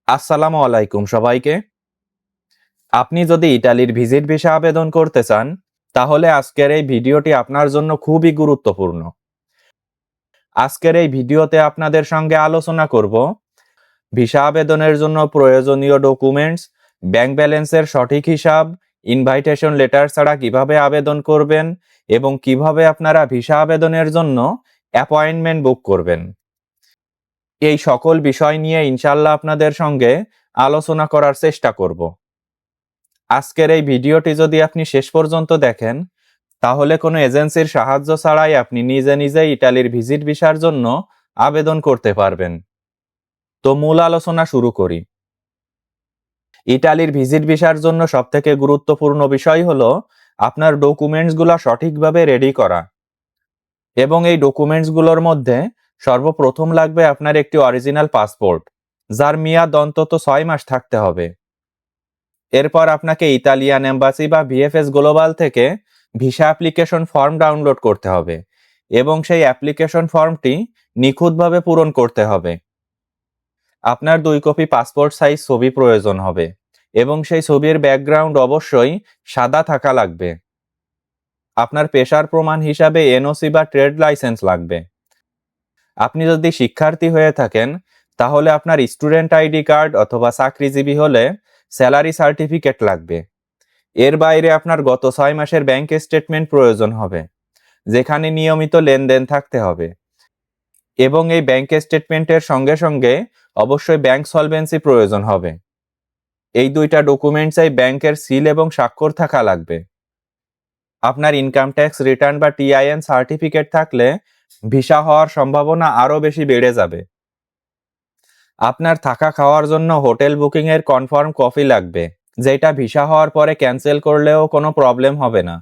আসসালামু আলাইকুম সবাইকে। আপনি যদি ইতালির ভিজিট ভিসা আবেদন করতে চান, তাহলে আজকের এই ভিডিওটি আপনার জন্য খুবই গুরুত্বপূর্ণ। আজকের এই ভিডিওতে আপনাদের সঙ্গে আলোচনা করব ভিসা আবেদনের জন্য প্রয়োজনীয় ডকুমেন্টস, ব্যাংক ব্যালেন্সের সঠিক হিসাব, ইনভাইটেশন লেটার ছাড়া কিভাবে আবেদন করবেন এবং কিভাবে আপনারা ভিসা আবেদনের জন্য অ্যাপয়েন্টমেন্ট বুক করবেন। এই সকল বিষয় নিয়ে ইনশাআল্লাহ আপনাদের সঙ্গে আলোচনা করার চেষ্টা করব। আজকের এই ভিডিওটি যদি আপনি শেষ পর্যন্ত দেখেন, তাহলে কোনো এজেন্সির সাহায্য ছাড়াই আপনি নিজে নিজে ইতালির ভিজিট ভিসার জন্য আবেদন করতে পারবেন। তো মূল আলোচনা শুরু করি। ইতালির ভিজিট ভিসার জন্য সবথেকে গুরুত্বপূর্ণ বিষয় হলো আপনার ডকুমেন্টসগুলো সঠিকভাবে রেডি করা। এবং এই ডকুমেন্টসগুলোর মধ্যে সর্বপ্রথম লাগবে আপনার একটি অরিজিনাল পাসপোর্ট, যার মেয়াদ অন্তত 6 মাস থাকতে হবে। এরপর আপনাকে ইতালিয়ান এম্বাসি বা ভিএফএস গ্লোবাল থেকে ভিসা অ্যাপ্লিকেশন ফর্ম ডাউনলোড করতে হবে এবং সেই অ্যাপ্লিকেশন ফর্মটি নিখুঁতভাবে পূরণ করতে হবে। আপনার 2 কপি পাসপোর্ট সাইজ ছবি প্রয়োজন হবে এবং সেই ছবির ব্যাকগ্রাউন্ড অবশ্যই সাদা থাকা লাগবে। আপনার পেশার প্রমাণ হিসাবে এনওসি বা ট্রেড লাইসেন্স লাগবে। আপনি যদি শিক্ষার্থী হয়ে থাকেন, তাহলে আপনার স্টুডেন্ট আইডি কার্ড অথবা চাকরিজীবী হলে স্যালারি সার্টিফিকেট লাগবে। এর বাইরে আপনার গত 6 মাসের ব্যাংক স্টেটমেন্ট প্রয়োজন হবে, যেখানে নিয়মিত লেনদেন থাকতে হবে। এবং এই ব্যাংক স্টেটমেন্টের সঙ্গে সঙ্গে অবশ্যই ব্যাংক সলভেন্সি প্রয়োজন হবে। এই দুইটা ডকুমেন্টসই ব্যাংকের সিল এবং স্বাক্ষর থাকা লাগবে। আপনার ইনকাম ট্যাক্স রিটার্ন বা টিআইএন সার্টিফিকেট থাকলে ভিসা হওয়ার সম্ভাবনা আরও বেশি বেড়ে যাবে। আপনার থাকা খাওয়ার জন্য হোটেল বুকিং এর কনফার্ম কপি লাগবে, যেটা ভিসা হওয়ার পরে ক্যান্সেল করলেও কোনো প্রবলেম হবে না।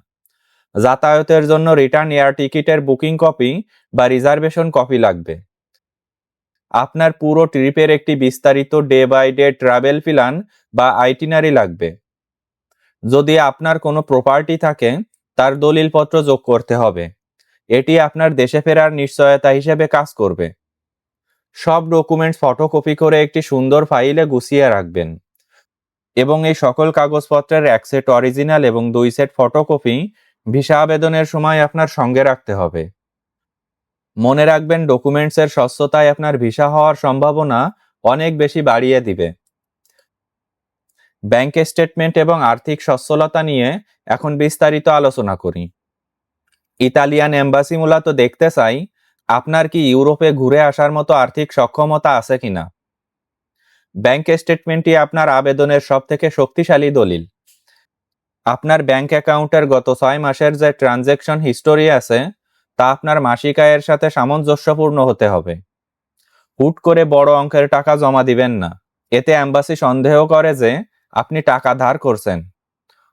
যাতায়াতের জন্য রিটার্ন এয়ার টিকিটের বুকিং কপি বা রিজার্ভেশন কপি লাগবে। আপনার পুরো ট্রিপের একটি বিস্তারিত day by day travel plan বা আইটিনারি লাগবে। যদি আপনার কোনো প্রপার্টি থাকে, তার দলিলপত্র যোগ করতে হবে। এটি আপনার দেশে ফেরার নিশ্চয়তা হিসেবে কাজ করবে। সব ডকুমেন্টস ফটোকপি করে একটি সুন্দর ফাইলে গুছিয়ে রাখবেন এবং এই সকল কাগজপত্রের 1 সেট অরিজিনাল এবং 2 সেট ফটোকপি ভিসা আবেদনের সময় আপনার সঙ্গে রাখতে হবে। মনে রাখবেন, ডকুমেন্টসের স্বচ্ছতায় আপনার ভিসা হওয়ার সম্ভাবনা অনেক বেশি বাড়িয়ে দিবে। ব্যাংক স্টেটমেন্ট এবং আর্থিক সচ্ছলতা নিয়ে এখন বিস্তারিত আলোচনা করি। ইতালিয়ান এম্বাসি মূলত দেখতে চাই আপনার কি ইউরোপে ঘুরে আসার মতো আর্থিক সক্ষমতা আছে কিনা। ব্যাংক স্টেটমেন্টই আপনার আবেদনের সবথেকে শক্তিশালী দলিল। আপনার ব্যাংক অ্যাকাউন্টের গত 6 মাসের যে ট্রানজ্যাকশন হিস্টোরি আছে, তা আপনার মাসিক আয়ের সাথে সামঞ্জস্যপূর্ণ হতে হবে। হুট করে বড় অঙ্কের টাকা জমা দিবেন না, এতে এম্বাসি সন্দেহ করে যে আপনি টাকা ধার করছেন।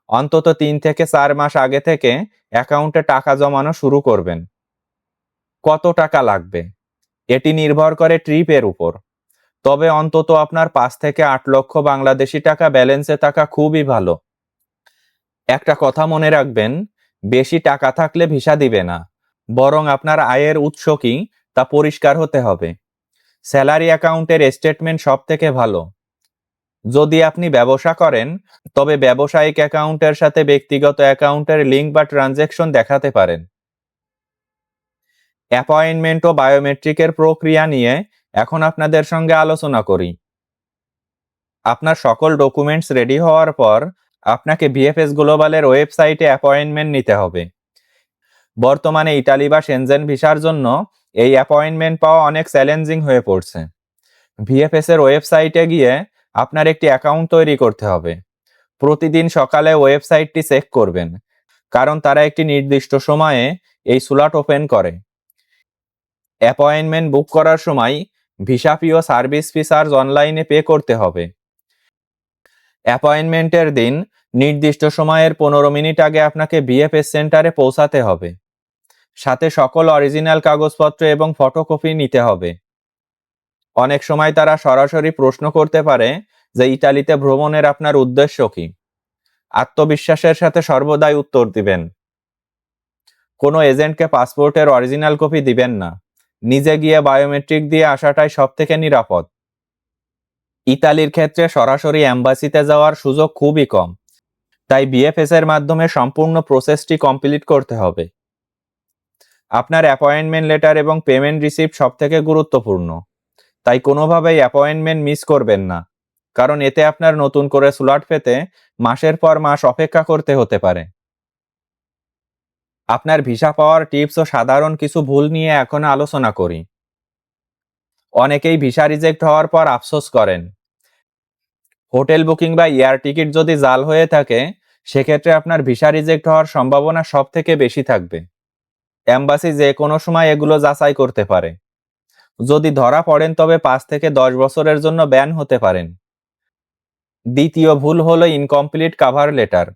অন্তত 3 থেকে 4 মাস আগে থেকে অ্যাকাউন্টে টাকা জমানো শুরু করবেন। কত টাকা লাগবে এটি নির্ভর করে ট্রিপের উপর, তবে অন্তত আপনার 5 থেকে 8 লক্ষ বাংলাদেশি টাকা ব্যালেন্সে থাকা খুবই ভালো। একটা কথা মনে রাখবেন, বেশি টাকা থাকলে ভিসা দিবে না, বরং আপনার আয়ের উৎস কি তা পরিষ্কার হতে হবে। স্যালারি অ্যাকাউন্টের স্টেটমেন্ট সব থেকে ভালো। যদি আপনি ব্যবসা করেন, তবে ব্যবসায়িক অ্যাকাউন্টের সাথে ব্যক্তিগত অ্যাকাউন্টের লিঙ্ক বা ট্রানজ্যাকশন দেখাতে পারেন। অ্যাপয়েন্টমেন্ট ও বায়োমেট্রিকের প্রক্রিয়া নিয়ে এখন আপনাদের সঙ্গে আলোচনা করি। আপনার সকল ডকুমেন্টস রেডি হওয়ার পর আপনাকে ভিএফএস গ্লোবালের ওয়েবসাইটে অ্যাপয়েন্টমেন্ট নিতে হবে। বর্তমানে ইতালি বা সেনজেন ভিসার জন্য এই অ্যাপয়েন্টমেন্ট পাওয়া অনেক চ্যালেঞ্জিং হয়ে পড়ছে। ভিএফএস এর ওয়েবসাইটে গিয়ে আপনার একটি অ্যাকাউন্ট তৈরি করতে হবে। প্রতিদিন সকালে ওয়েবসাইটটি চেক করবেন, কারণ তারা একটি নির্দিষ্ট সময়ে এই স্লট ওপেন করে। অ্যাপয়েন্টমেন্ট বুক করার সময় ভিসা ফি ও সার্ভিস ফি চার্জ অনলাইনে পে করতে হবে। অ্যাপয়েন্টমেন্টের দিন নির্দিষ্ট সময়ের 15 মিনিট আগে আপনাকে ভিএফএস সেন্টারে পৌঁছাতে হবে। সাথে সকল অরিজিনাল কাগজপত্র এবং ফটোকপি নিতে হবে। অনেক সময় তারা সরাসরি প্রশ্ন করতে পারে যে ইতালিতে ভ্রমণের আপনার উদ্দেশ্য কি। আত্মবিশ্বাসের সাথে সর্বদাই উত্তর দিবেন। কোনো এজেন্টকে পাসপোর্টের অরিজিনাল কপি দিবেন না। নিজে গিয়ে বায়োমেট্রিক দিয়ে আসাটাই সবথেকে নিরাপদ। ইতালির ক্ষেত্রে সরাসরি এম্বাসিতে যাওয়ার সুযোগ খুবই কম, তাই বিএফএস এর মাধ্যমে সম্পূর্ণ প্রসেসটি কমপ্লিট করতে হবে। আপনার অ্যাপয়েন্টমেন্ট লেটার এবং পেমেন্ট রিসিপ্ট সবথেকে গুরুত্বপূর্ণ, তাই কোনোভাবেই অ্যাপয়েন্টমেন্ট মিস করবেন না, কারণ এতে আপনার নতুন করে স্লট পেতে মাসের পর মাস অপেক্ষা করতে হতে পারে। আপনার ভিসা পাওয়ার টিপস ও সাধারণ কিছু ভুল নিয়ে এখন আলোচনা করি। অনেকেই ভিসা রিজেক্ট হওয়ার পর আফসোস করেন। হোটেল বুকিং বা এয়ার টিকিট যদি জাল হয়ে থাকে, সেক্ষেত্রে আপনার ভিসা রিজেক্ট হওয়ার সম্ভাবনা সব থেকে বেশি থাকবে। এম্বাসি যে কোনো সময় এগুলো যাচাই করতে পারে। যদি ধরা পড়েন তবে 5 থেকে 10 বছরের জন্য ব্যান হতে পারেন। দ্বিতীয় ভুল হলো ইনকমপ্লিট কাভার লেটার।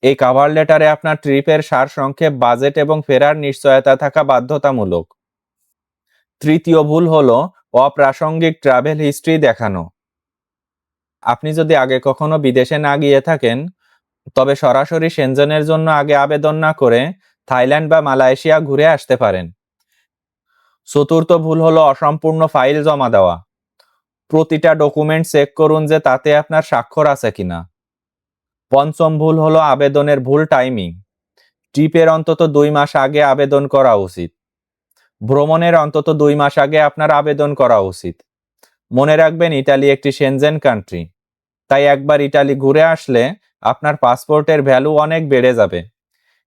এই কাভার লেটারে আপনার ট্রিপের সারসংক্ষেপ, বাজেট এবং ফেরার নিশ্চয়তা থাকা বাধ্যতামূলক। তৃতীয় ভুল হলো অপ্রাসঙ্গিক ট্রাভেল হিস্ট্রি দেখানো। আপনি যদি আগে কখনো বিদেশে না গিয়ে থাকেন, তবে সরাসরি সেনজেনের জন্য আগে আবেদন না করে থাইল্যান্ড বা মালয়েশিয়া ঘুরে আসতে পারেন। চতুর্থ ভুল হলো অসম্পূর্ণ ফাইল জমা দেওয়া। প্রতিটা ডকুমেন্ট চেক করুন যে তাতে আপনার স্বাক্ষর আছে কিনা। পঞ্চম ভুল হলো আবেদনের ভুল টাইমিং। ট্রিপের অন্তত 2 মাস আগে আবেদন করা উচিত। ভ্রমণের অন্তত 2 মাস আগে আপনার আবেদন করা উচিত। মনে রাখবেন, ইতালি একটি সেনজেন কান্ট্রি, তাই একবার ইতালি ঘুরে আসলে আপনার পাসপোর্টের ভ্যালু অনেক বেড়ে যাবে।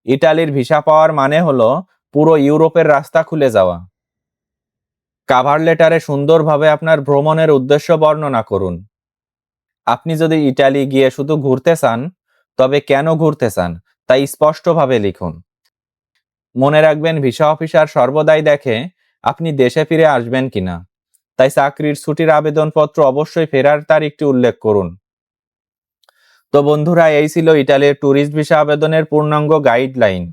ইতালির ভিসা পাওয়ার মানে হলো পুরো ইউরোপের রাস্তা খুলে যাওয়া। কাভার লেটারে সুন্দরভাবে আপনার ভ্রমণের উদ্দেশ্য বর্ণনা করুন। আপনি যদি ইতালি গিয়ে শুধু ঘুরতে চান, তবে কেন ঘুরতে চান তাই স্পষ্টভাবে লিখুন। মনে রাখবেন, ভিসা অফিসার সর্বদাই দেখে আপনি দেশে ফিরে আসবেন কিনা, তাই চাকরির ছুটির আবেদনপত্র অবশ্যই ফেরার তারিখটি উল্লেখ করুন। তো বন্ধুরা, এই ছিল ইতালির ট্যুরিস্ট ভিসা আবেদনের পূর্ণাঙ্গ গাইডলাইন।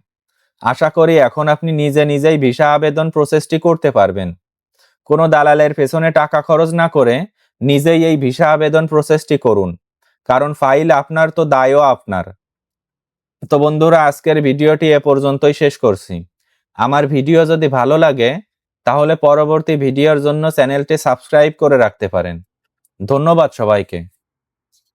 আশা করি এখন আপনি নিজেই ভিসা আবেদন প্রসেসটি করতে পারবেন। কোনো দালালের পেছনে টাকা খরচ না করে নিজেই এই ভিসা আবেদন প্রসেসটি করুন, কারণ ফাইল আপনার তো দায়ও আপনার। তো বন্ধুরা, আজকের ভিডিওটি এ পর্যন্তই শেষ করছি। আমার ভিডিও যদি ভালো লাগে, তাহলে পরবর্তী ভিডিওর জন্য চ্যানেলটি সাবস্ক্রাইব করে রাখতে পারেন। ধন্যবাদ সবাইকে।